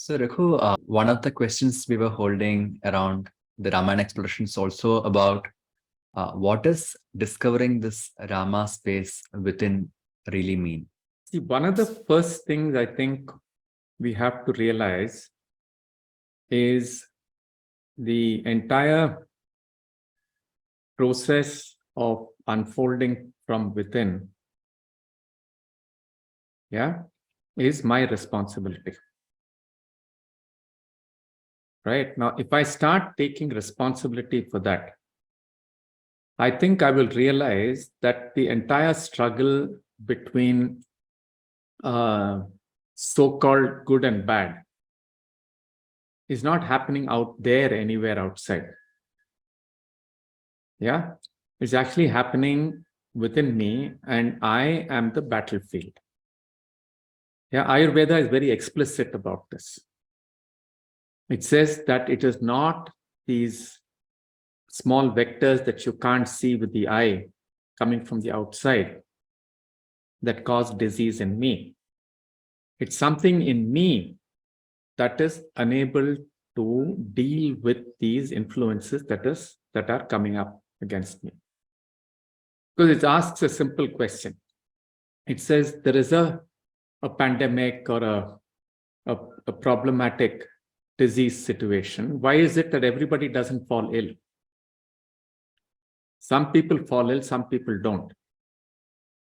So, Raghu, one of the questions we were holding around the Ramayana exploration is also about what does discovering this Rama space within really mean? See, one of the first things I think we have to realize is the entire process of unfolding from within, is my responsibility. Right? Now, if I start taking responsibility for that, I think I will realize that the entire struggle between so-called good and bad is not happening out there anywhere outside. Yeah, it's actually happening within me, and I am the battlefield. Yeah, Ayurveda is very explicit about this. It says that it is not these small vectors that you can't see with the eye coming from the outside that cause disease in me. It's something in me that is unable to deal with these influences that are coming up against me. Because it asks a simple question. It says there is a pandemic or a problematic disease situation. Why is it that everybody doesn't fall ill? Some people fall ill, some people don't.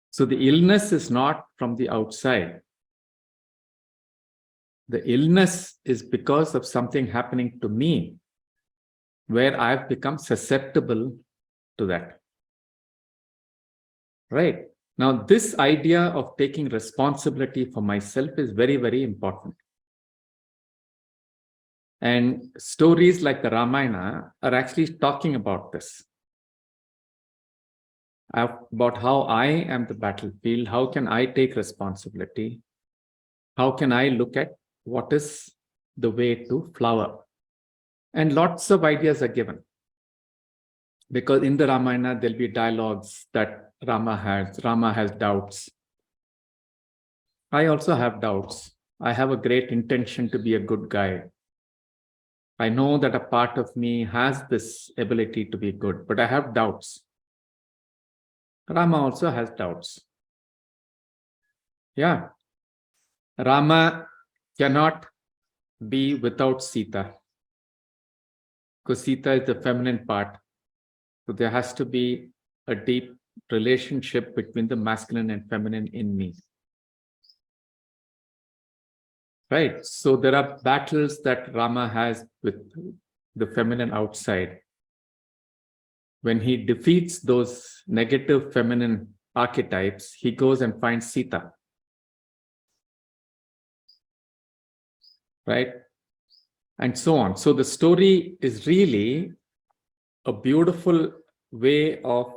So the illness is not from the outside. The illness is because of something happening to me where I've become susceptible to that. Right? Now, this idea of taking responsibility for myself is very, very important. And stories like the Ramayana are actually talking about this. About how I am the battlefield, how can I take responsibility? How can I look at what is the way to flower? And lots of ideas are given. Because in the Ramayana, there'll be dialogues that Rama has. Rama has doubts. I also have doubts. I have a great intention to be a good guy. I know that a part of me has this ability to be good, but I have doubts. Rama also has doubts. Yeah. Rama cannot be without Sita, because Sita is the feminine part. So there has to be a deep relationship between the masculine and feminine in me. Right? So there are battles that Rama has with the feminine outside. When he defeats those negative feminine archetypes, he goes and finds Sita. Right? And so on. So the story is really a beautiful way of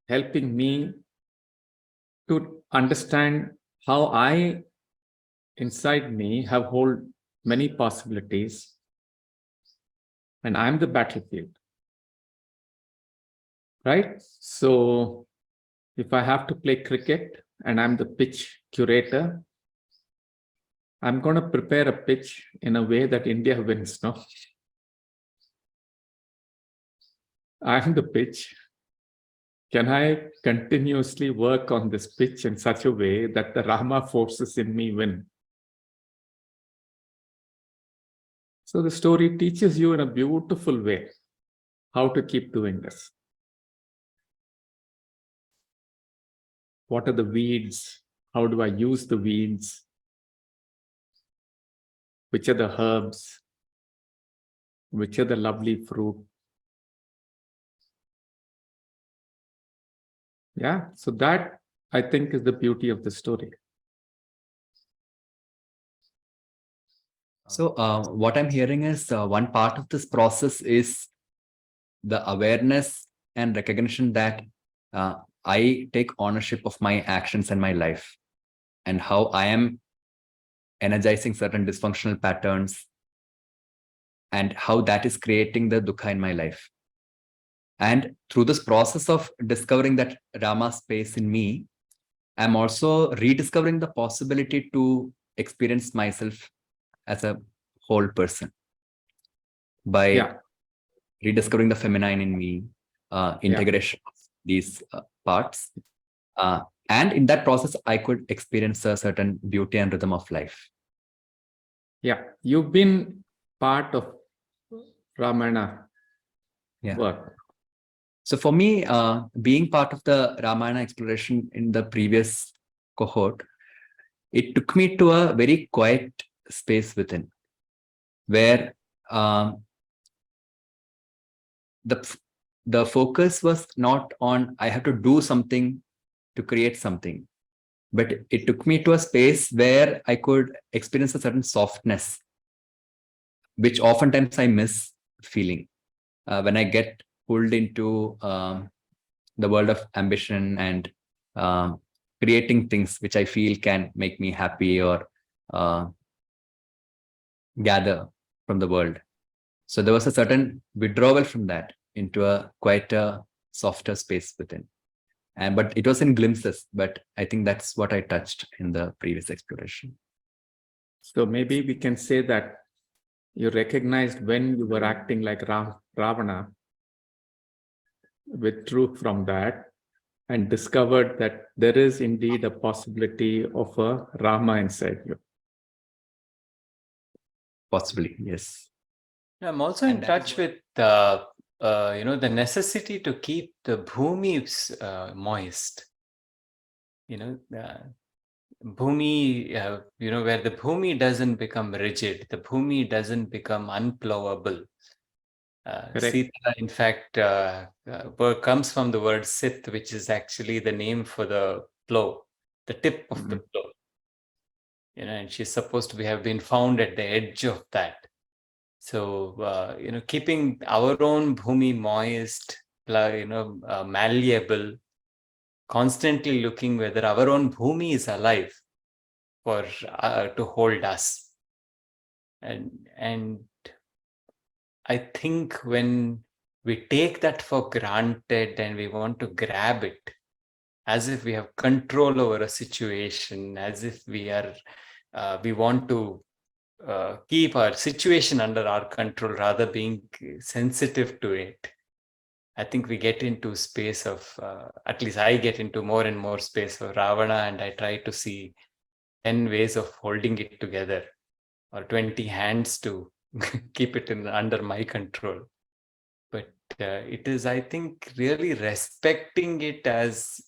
helping me to understand how I, inside me, have hold many possibilities, and I'm the battlefield. Right? So if I have to play cricket and I'm the pitch curator, I'm going to prepare a pitch in a way that India wins, no? I'm the pitch. Can I continuously work on this pitch in such a way that the Rama forces in me win? So the story teaches you in a beautiful way how to keep doing this. What are the weeds? How do I use the weeds? Which are the herbs? Which are the lovely fruit? Yeah, so that, I think, is the beauty of the story. So, what I'm hearing is one part of this process is the awareness and recognition that I take ownership of my actions and my life, and how I am energizing certain dysfunctional patterns, and how that is creating the dukkha in my life. And through this process of discovering that Rama space in me, I'm also rediscovering the possibility to experience myself as a whole person by rediscovering the feminine in me, integration of these parts. And in that process, I could experience a certain beauty and rhythm of life. Yeah, you've been part of Ramayana work. So for me, being part of the Ramayana exploration in the previous cohort, it took me to a very quiet space within, where the focus was not on I have to do something to create something, but it took me to a space where I could experience a certain softness, which oftentimes I miss feeling when I get pulled into the world of ambition and creating things which I feel can make me happy or gather from the world. So there was a certain withdrawal from that into a quieter, softer space within. But it was in glimpses, but I think that's what I touched in the previous exploration. So maybe we can say that you recognized when you were acting like Ravana, withdrew from that and discovered that there is indeed a possibility of a Rama inside you. Possibly, yes. I'm also in touch with the necessity to keep the bhumi moist. Bhumi, where the bhumi doesn't become rigid, the bhumi doesn't become unplowable. Sita, in fact, comes from the word sit, which is actually the name for the plow, the tip of the plow. And she's supposed to have been found at the edge of that. So, keeping our own bhumi moist, malleable, constantly looking whether our own bhumi is alive for to hold us. And I think when we take that for granted and we want to grab it as if we have control over a situation, as if we want to keep our situation under our control rather being sensitive to it. I think we get into space of, at least I get into more and more space of Ravana, and I try to see 10 ways of holding it together or 20 hands to keep it under my control. But it is, I think, really respecting it as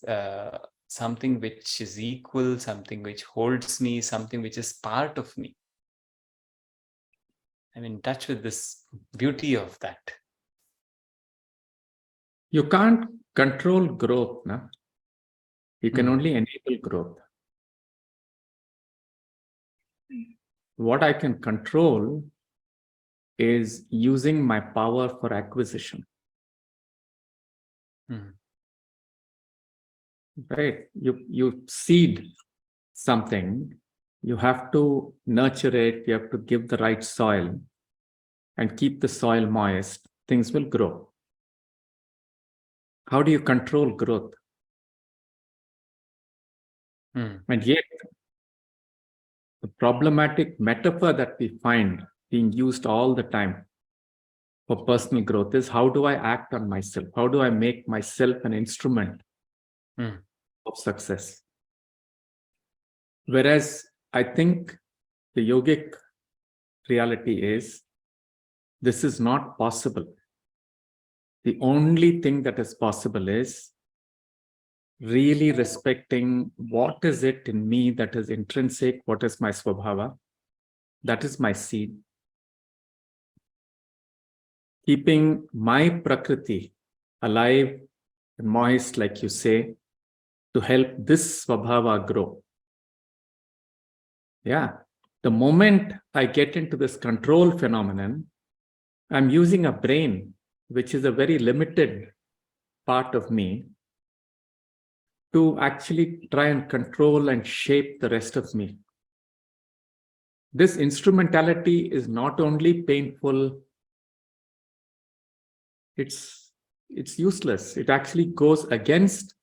something which is equal, something which holds me, something which is part of me. I'm in touch with this beauty of that. You can't control growth, no? You can only enable growth. What I can control is using my power for acquisition. Right? You seed something, you have to nurture it, you have to give the right soil and keep the soil moist, things will grow. How do you control growth? And yet, the problematic metaphor that we find being used all the time for personal growth is, how do I act on myself? How do I make myself an instrument of success? Whereas I think the yogic reality is, this is not possible. The only thing that is possible is really respecting what is it in me that is intrinsic, what is my swabhava, that is my seed. Keeping my prakriti alive and moist, like you say, to help this swabhava grow. Yeah, the moment I get into this control phenomenon, I'm using a brain, which is a very limited part of me, to actually try and control and shape the rest of me. This instrumentality is not only painful, it's useless. It actually goes against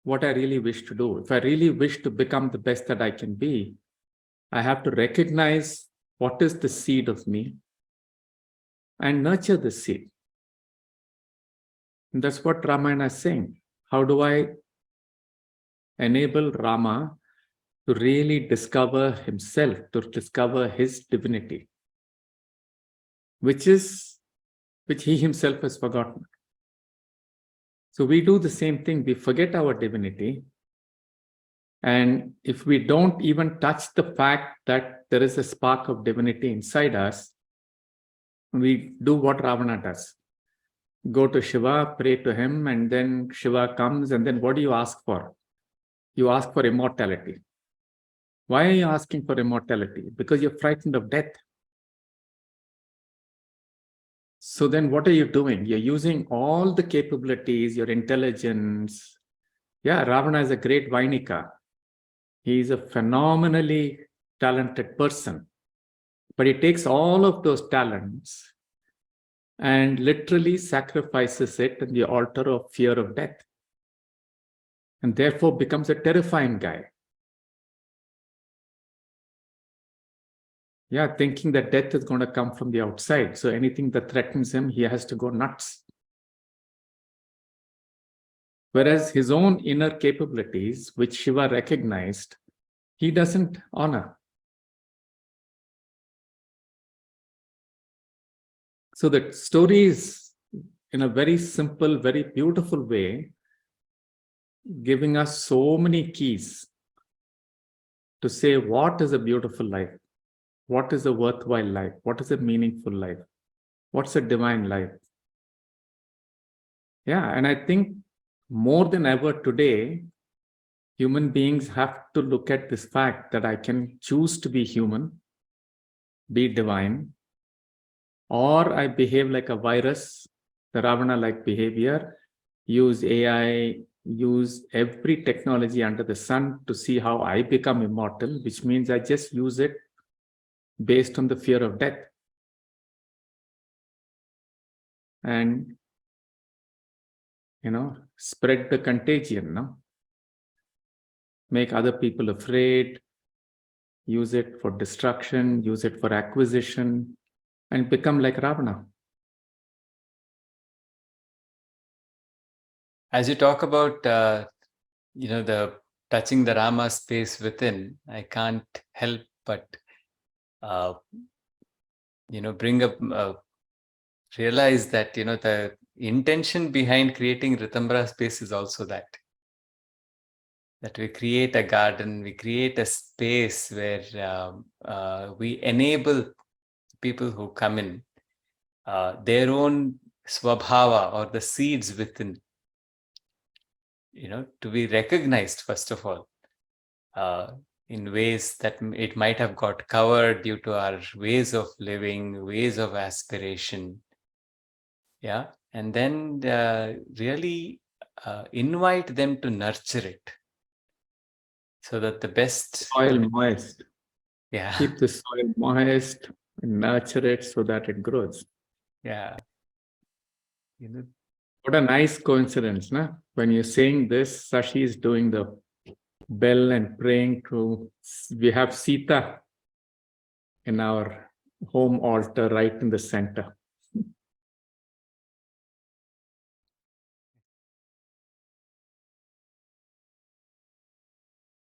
what I really wish to do. If I really wish to become the best that I can be, I have to recognize what is the seed of me, and nurture the seed. And that's what Ramayana is saying. How do I enable Rama to really discover himself, to discover his divinity, which he himself has forgotten. So we do the same thing. We forget our divinity. And if we don't even touch the fact that there is a spark of divinity inside us, we do what Ravana does. Go to Shiva, pray to him, and then Shiva comes, and then what do you ask for? You ask for immortality. Why are you asking for immortality? Because you're frightened of death. So then what are you doing? You're using all the capabilities, your intelligence. Yeah, Ravana is a great Vainika. He is a phenomenally talented person. But he takes all of those talents and literally sacrifices it on the altar of fear of death. And therefore becomes a terrifying guy. Yeah, thinking that death is going to come from the outside. So anything that threatens him, he has to go nuts. Whereas his own inner capabilities, which Shiva recognized, he doesn't honor. So the story is, in a very simple, very beautiful way, giving us so many keys to say what is a beautiful life, what is a worthwhile life, what is a meaningful life, what's a divine life. Yeah, and I think more than ever today, human beings have to look at this fact that I can choose to be human, be divine, or I behave like a virus, the Ravana-like behavior, use AI, use every technology under the sun to see how I become immortal, which means I just use it based on the fear of death. And, spread the contagion, no? Make other people afraid, use it for destruction, use it for acquisition, and become like Ravana. As you talk about, the touching the Rama space within, I can't help but, bring up, realize that, the intention behind creating Ritambhara space is also that we create a garden, we create a space where we enable people who come in, their own swabhava or the seeds within, to be recognized, first of all, in ways that it might have got covered due to our ways of living, ways of aspiration. Yeah. And then really invite them to nurture it so that the best Soil moist. Yeah. Keep the soil moist and nurture it so that it grows. Yeah. What a nice coincidence, no? When you're saying this, Sashi is doing the bell and praying to, we have Sita in our home altar right in the center.